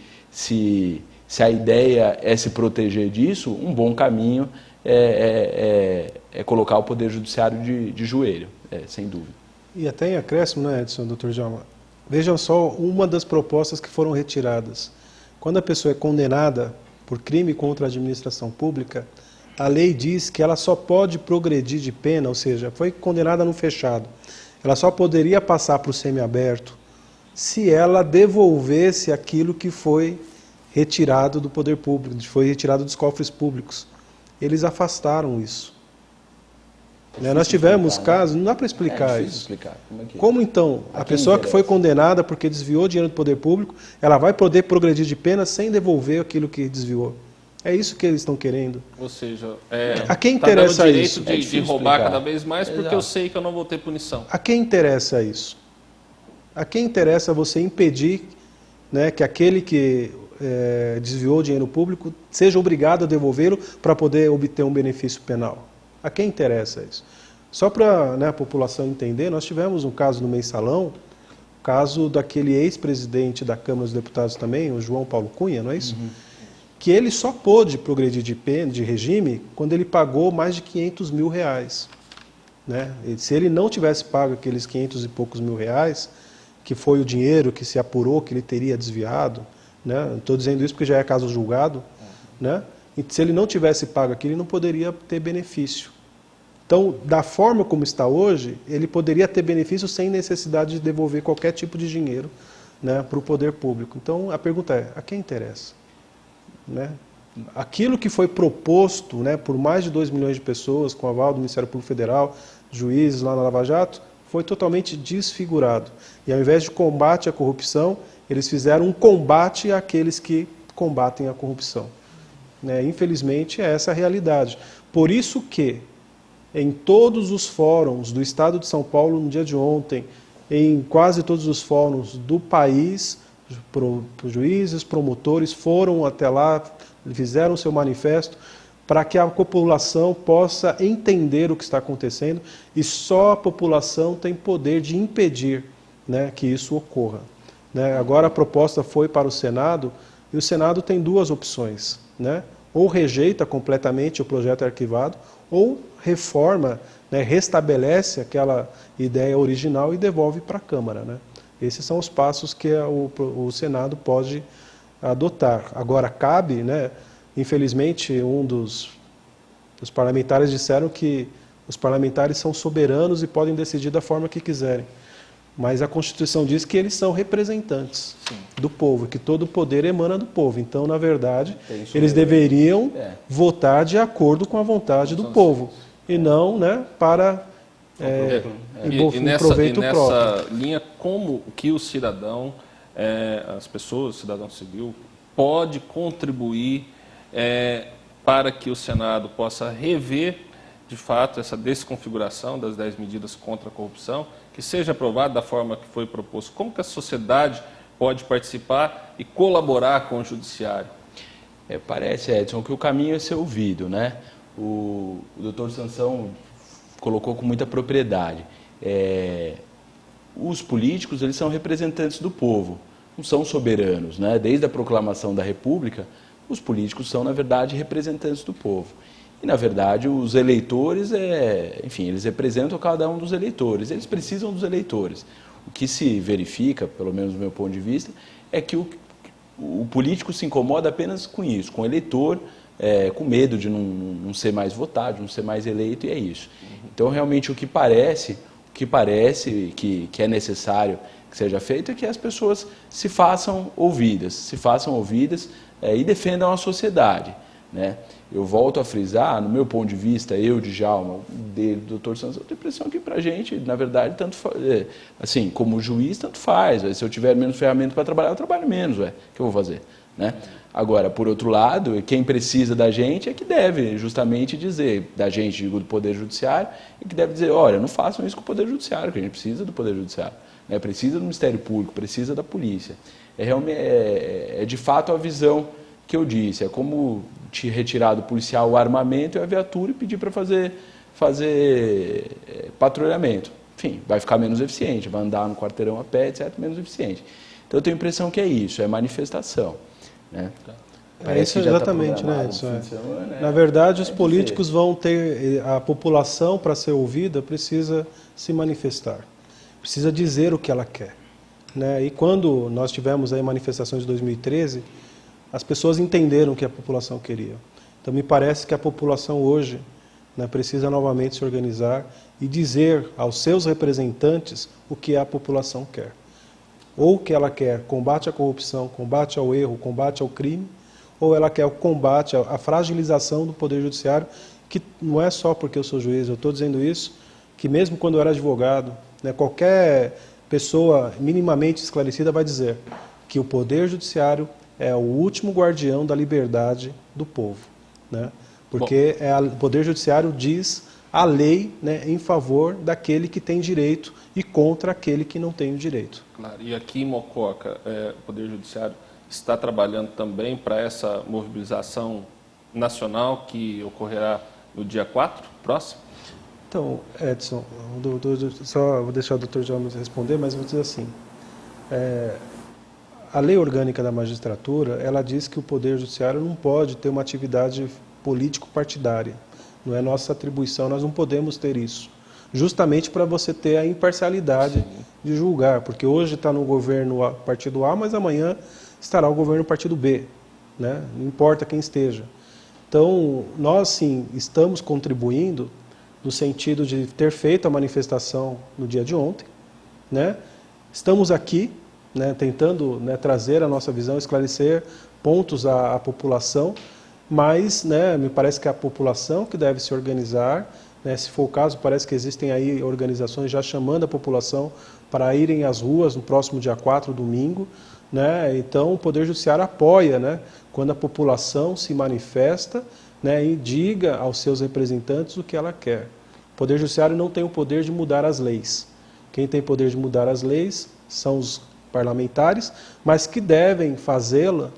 a ideia é se proteger disso, um bom caminho é colocar o Poder Judiciário de joelho, sem dúvida. E até em acréscimo, né, Edson, doutor Djalma? Vejam só uma das propostas que foram retiradas. Quando a pessoa é condenada por crime contra a administração pública, a lei diz que ela só pode progredir de pena, ou seja, foi condenada no fechado. Ela só poderia passar para o semiaberto se ela devolvesse aquilo que foi retirado do poder público, foi retirado dos cofres públicos. Eles afastaram isso. Nós tivemos casos, não dá para explicar isso. Explicar. Como então a pessoa que foi condenada porque desviou dinheiro do poder público, ela vai poder progredir de pena sem devolver aquilo que desviou? É isso que eles estão querendo. Ou seja, a quem interessa tá dando isso? direito de roubar explicar. cada vez mais, porque Exato. eu sei que eu não vou ter punição. A quem interessa isso? A quem interessa você impedir, né, que aquele que desviou dinheiro público seja obrigado a devolvê-lo para poder obter um benefício penal? A quem interessa isso? Só para, né, a população entender, nós tivemos um caso no Mensalão, o caso daquele ex-presidente da Câmara dos Deputados também, o João Paulo Cunha, não é isso? Que ele só pôde progredir de regime quando ele pagou mais de 500 mil reais. Né? E se ele não tivesse pago aqueles 500 e poucos mil reais, que foi o dinheiro que se apurou que ele teria desviado, né? Estou dizendo isso porque já é caso julgado, né? E se ele não tivesse pago aquilo, ele não poderia ter benefício. Então, da forma como está hoje, ele poderia ter benefício sem necessidade de devolver qualquer tipo de dinheiro, né, para o poder público. Então, a pergunta é, a quem interessa? Né? Aquilo que foi proposto, né, por mais de 2 milhões de pessoas, com aval do Ministério Público Federal, juízes lá na Lava Jato, foi totalmente desfigurado. E ao invés de combate à corrupção, eles fizeram um combate àqueles que combatem a corrupção. Né? Infelizmente, é essa a realidade. Por isso que, em todos os fóruns do Estado de São Paulo, no dia de ontem, em quase todos os fóruns do país, juízes, promotores foram até lá, fizeram seu manifesto, para que a população possa entender o que está acontecendo, e só a população tem poder de impedir, né, que isso ocorra. Né? Agora a proposta foi para o Senado, e o Senado tem duas opções, né? Ou rejeita completamente o projeto arquivado, ou reforma, né, restabelece aquela ideia original e devolve para a Câmara. Né? Esses são os passos que o Senado pode adotar. Agora cabe, né, infelizmente, um dos parlamentares disseram que os parlamentares são soberanos e podem decidir da forma que quiserem. Mas a Constituição diz que eles são representantes do povo, que todo o poder emana do povo. Então, na verdade, eles deveriam votar de acordo com a vontade do povo, e não, né, para proveito próprio. E nessa linha, como que o cidadão, as pessoas, o cidadão civil, pode contribuir para que o Senado possa rever, de fato, essa desconfiguração das 10 medidas contra a corrupção, que seja aprovado da forma que foi proposto? Como que a sociedade pode participar e colaborar com o Judiciário? Parece, Edson, que o caminho é ser ouvido, né? O doutor Sansão colocou com muita propriedade. Os políticos, eles são representantes do povo, não são soberanos, né? Desde a proclamação da República, os políticos são, na verdade, representantes do povo. E, na verdade, os eleitores, enfim, eles representam cada um dos eleitores, eles precisam dos eleitores. O que se verifica, pelo menos do meu ponto de vista, é que o político se incomoda apenas com isso, com o eleitor, com medo de não ser mais votado, de não ser mais eleito, e é isso. Então, realmente, o que parece que é necessário que seja feito é que as pessoas se façam ouvidas e defendam a sociedade. Né? Eu volto a frisar, no meu ponto de vista, eu, Djalma, dele, do doutor Santos, eu tenho a impressão que para a gente, na verdade, assim, como juiz, tanto faz. Se eu tiver menos ferramentas para trabalhar, eu trabalho menos, o que eu vou fazer? Né? Agora, por outro lado, quem precisa da gente é que deve justamente dizer, da gente, digo, do Poder Judiciário, e que deve dizer, olha, não façam isso com o Poder Judiciário, que a gente precisa do Poder Judiciário, né? Precisa do Ministério Público, precisa da polícia. É de fato a visão que eu disse, é como te retirar do policial o armamento e a viatura e pedir para fazer patrulhamento. Enfim, vai ficar menos eficiente, vai andar no quarteirão a pé, etc., menos eficiente. Então eu tenho a impressão que é isso, é manifestação. Né? Isso exatamente, né, Edson? Na verdade, os políticos vão ter, a população, para ser ouvida, precisa se manifestar, precisa dizer o que ela quer. Né? E quando nós tivemos aí manifestações de 2013, as pessoas entenderam o que a população queria. Então, me parece que a população hoje, né, precisa novamente se organizar e dizer aos seus representantes o que a população quer. Ou que ela quer combate à corrupção, combate ao erro, combate ao crime, ou ela quer o combate à fragilização do Poder Judiciário, que não é só porque eu sou juiz, eu estou dizendo isso, que mesmo quando eu era advogado, né, qualquer pessoa minimamente esclarecida vai dizer que o Poder Judiciário é o último guardião da liberdade do povo, né? Porque o Poder Judiciário diz a lei, né, em favor daquele que tem direito e contra aquele que não tem o direito. Claro. E aqui em Mococa, o Poder Judiciário está trabalhando também para essa mobilização nacional que ocorrerá no dia 4, próximo? Então, Edson, só vou deixar o doutor Djalma responder, mas vou dizer assim, a lei orgânica da magistratura, ela diz que o Poder Judiciário não pode ter uma atividade político-partidária. Não é nossa atribuição, nós não podemos ter isso. Justamente para você ter a imparcialidade de julgar, porque hoje está no governo partido A, mas amanhã estará o governo partido B, né? Não importa quem esteja. Então, nós sim estamos contribuindo no sentido de ter feito a manifestação no dia de ontem, né? Estamos aqui, né, tentando, né, trazer a nossa visão, esclarecer pontos à população, mas, né, me parece que é a população que deve se organizar, né, se for o caso, parece que existem aí organizações já chamando a população para irem às ruas no próximo dia 4, domingo, né, então o Poder Judiciário apoia, né, quando a população se manifesta, né, e diga aos seus representantes o que ela quer. O Poder Judiciário não tem o poder de mudar as leis. Quem tem poder de mudar as leis são os parlamentares, mas que devem fazê-lo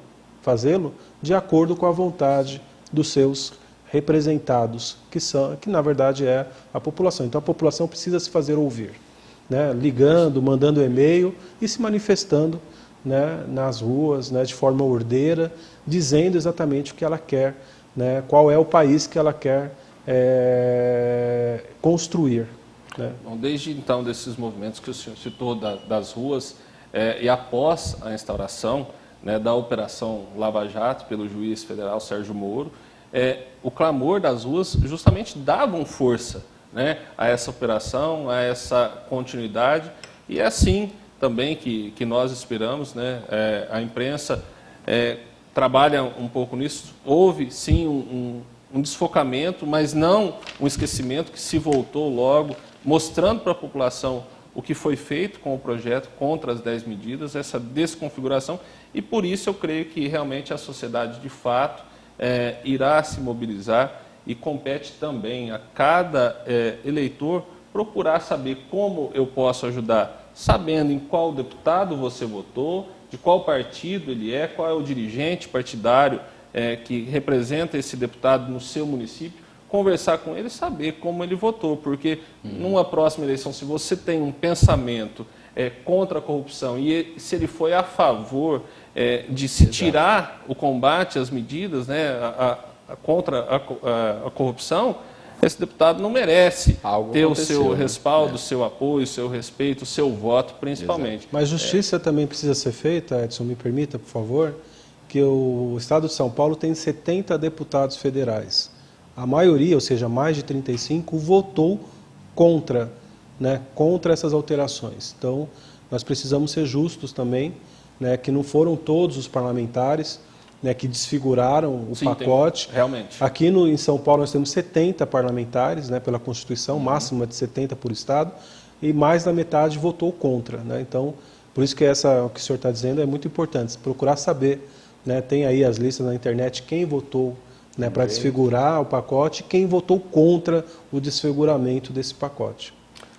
de acordo com a vontade dos seus representados, que na verdade é a população. Então a população precisa se fazer ouvir, né? Ligando, mandando e-mail e se manifestando, né, nas ruas, né, de forma ordeira, dizendo exatamente o que ela quer, né, qual é o país que ela quer construir. Né? Bom, desde então, desses movimentos que o senhor citou das ruas, e após a instauração, né, da Operação Lava Jato pelo juiz federal Sérgio Moro, o clamor das ruas justamente davam força, né, a essa operação, a essa continuidade, e é assim também que nós esperamos, né, a imprensa trabalha um pouco nisso. Houve sim um desfocamento, mas não um esquecimento, que se voltou logo, mostrando para a população o que foi feito com o projeto contra as 10 medidas, essa desconfiguração, e por isso eu creio que realmente a sociedade de fato irá se mobilizar, e compete também a cada eleitor procurar saber como eu posso ajudar, sabendo em qual deputado você votou, de qual partido ele é, qual é o dirigente partidário que representa esse deputado no seu município, conversar com ele e saber como ele votou, porque numa próxima eleição, se você tem um pensamento contra a corrupção e se ele foi a favor de se tirar o combate às medidas, né, contra a corrupção, esse deputado não merece ter o seu respaldo, o seu apoio, o seu respeito, o seu voto, principalmente. Exato. Mas justiça também precisa ser feita, Edson, me permita, por favor, que o Estado de São Paulo tem 70 deputados federais. A maioria, ou seja, mais de 35, votou contra, né, contra essas alterações. Então, nós precisamos ser justos também, né, que não foram todos os parlamentares, né, que desfiguraram o pacote. Realmente. Aqui em São Paulo nós temos 70 parlamentares, né, pela Constituição, máxima de 70 por Estado, e mais da metade votou contra. Né? Então, por isso que o que o senhor está dizendo é muito importante, procurar saber, né, tem aí as listas na internet, quem votou, né, para desfigurar o pacote, quem votou contra o desfiguramento desse pacote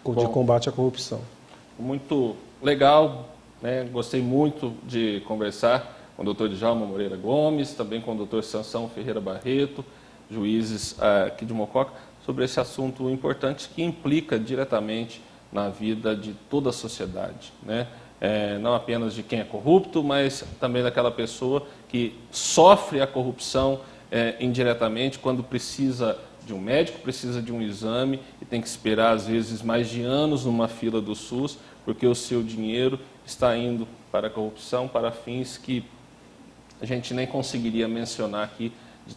de combate à corrupção. Muito legal, né? Gostei muito de conversar com o Dr. Djalma Moreira Gomes, também com o Dr. Sansão Ferreira Barreto, juízes aqui de Mococa, sobre esse assunto importante que implica diretamente na vida de toda a sociedade, né? Não apenas de quem é corrupto, mas também daquela pessoa que sofre a corrupção indiretamente quando precisa de um médico, precisa de um exame e tem que esperar às vezes mais de anos numa fila do SUS, porque o seu dinheiro está indo para a corrupção, para fins que a gente nem conseguiria mencionar aqui, de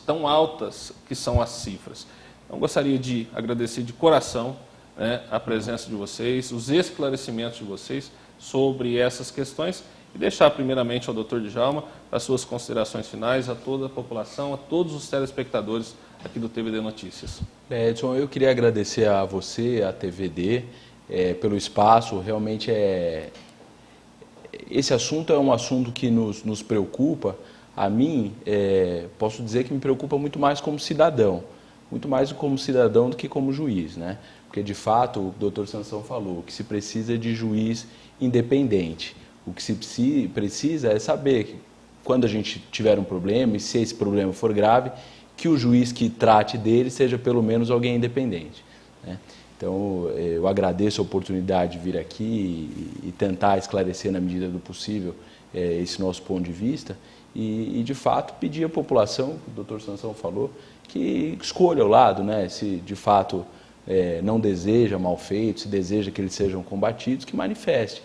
tão altas que são as cifras. Então, gostaria de agradecer de coração, né, a presença de vocês, os esclarecimentos de vocês sobre essas questões, e deixar primeiramente ao Dr. Djalma as suas considerações finais, a toda a população, a todos os telespectadores aqui do TVD Notícias. Edson, eu queria agradecer a você, a TVD, pelo espaço. Realmente esse assunto é um assunto que nos preocupa. A mim, posso dizer que me preocupa muito mais como cidadão, muito mais como cidadão do que como juiz, né? Porque, de fato, o doutor Sansão falou que se precisa de juiz independente. O que se precisa é saber que, quando a gente tiver um problema, e se esse problema for grave, que o juiz que trate dele seja pelo menos alguém independente, né? Então, eu agradeço a oportunidade de vir aqui e tentar esclarecer na medida do possível esse nosso ponto de vista e, de fato, pedir à população, o doutor Sansão falou, que escolha o lado, né? Se, de fato, não deseja mal feito, se deseja que eles sejam combatidos, que manifeste.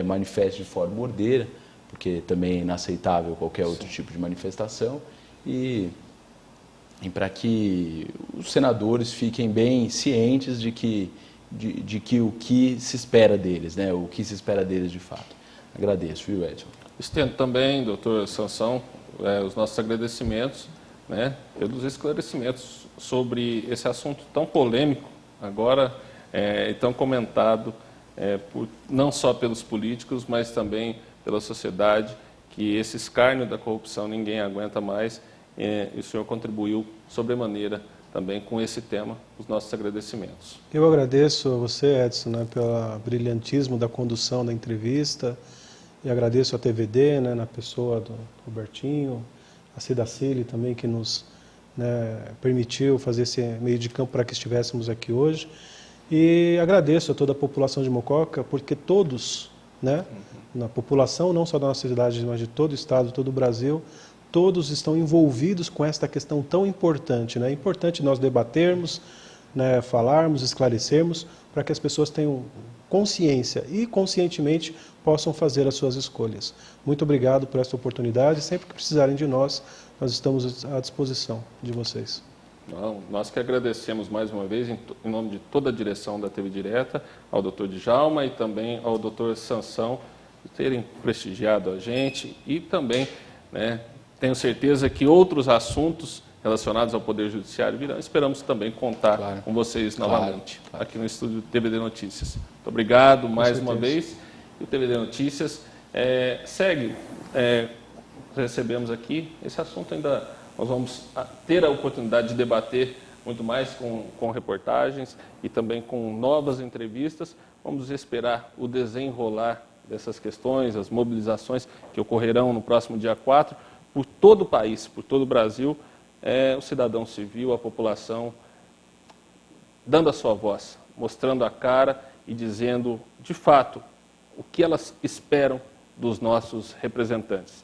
Manifeste de forma ordeira, porque também é inaceitável qualquer outro tipo de manifestação, e para que os senadores fiquem bem cientes de que o que se espera deles, né? O que se espera deles de fato. Agradeço, viu, Edson? Estendo também, doutor Sansão, os nossos agradecimentos, né, pelos esclarecimentos sobre esse assunto tão polêmico, agora e tão comentado, não só pelos políticos, mas também pela sociedade, que esse escárnio da corrupção ninguém aguenta mais, e o senhor contribuiu sobremaneira também com esse tema, os nossos agradecimentos. Eu agradeço a você, Edson, né, pelo brilhantismo da condução da entrevista, e agradeço a TVD, né, na pessoa do Robertinho, a Cidacile também, que nos, né, permitiu fazer esse meio de campo para que estivéssemos aqui hoje. E agradeço a toda a população de Mococa, porque todos, né, na população, não só da nossa cidade, mas de todo o estado, todo o Brasil, todos estão envolvidos com esta questão tão importante, né? É importante nós debatermos, né, falarmos, esclarecermos, para que as pessoas tenham consciência e conscientemente possam fazer as suas escolhas. Muito obrigado por esta oportunidade. Sempre que precisarem de nós, nós estamos à disposição de vocês. Não, nós que agradecemos mais uma vez, em nome de toda a direção da TV Direta, ao Dr. Djalma e também ao Dr. Sansão, por terem prestigiado a gente e também, né, tenho certeza que outros assuntos relacionados ao Poder Judiciário virão. Esperamos também contar com vocês novamente aqui no estúdio do TVD Notícias. Muito obrigado mais uma vez. E o TVD Notícias segue. Recebemos aqui esse assunto ainda. Nós vamos ter a oportunidade de debater muito mais com reportagens e também com novas entrevistas. Vamos esperar o desenrolar dessas questões, as mobilizações que ocorrerão no próximo dia 4, por todo o país, por todo o Brasil, o cidadão civil, a população, dando a sua voz, mostrando a cara e dizendo, de fato, o que elas esperam dos nossos representantes.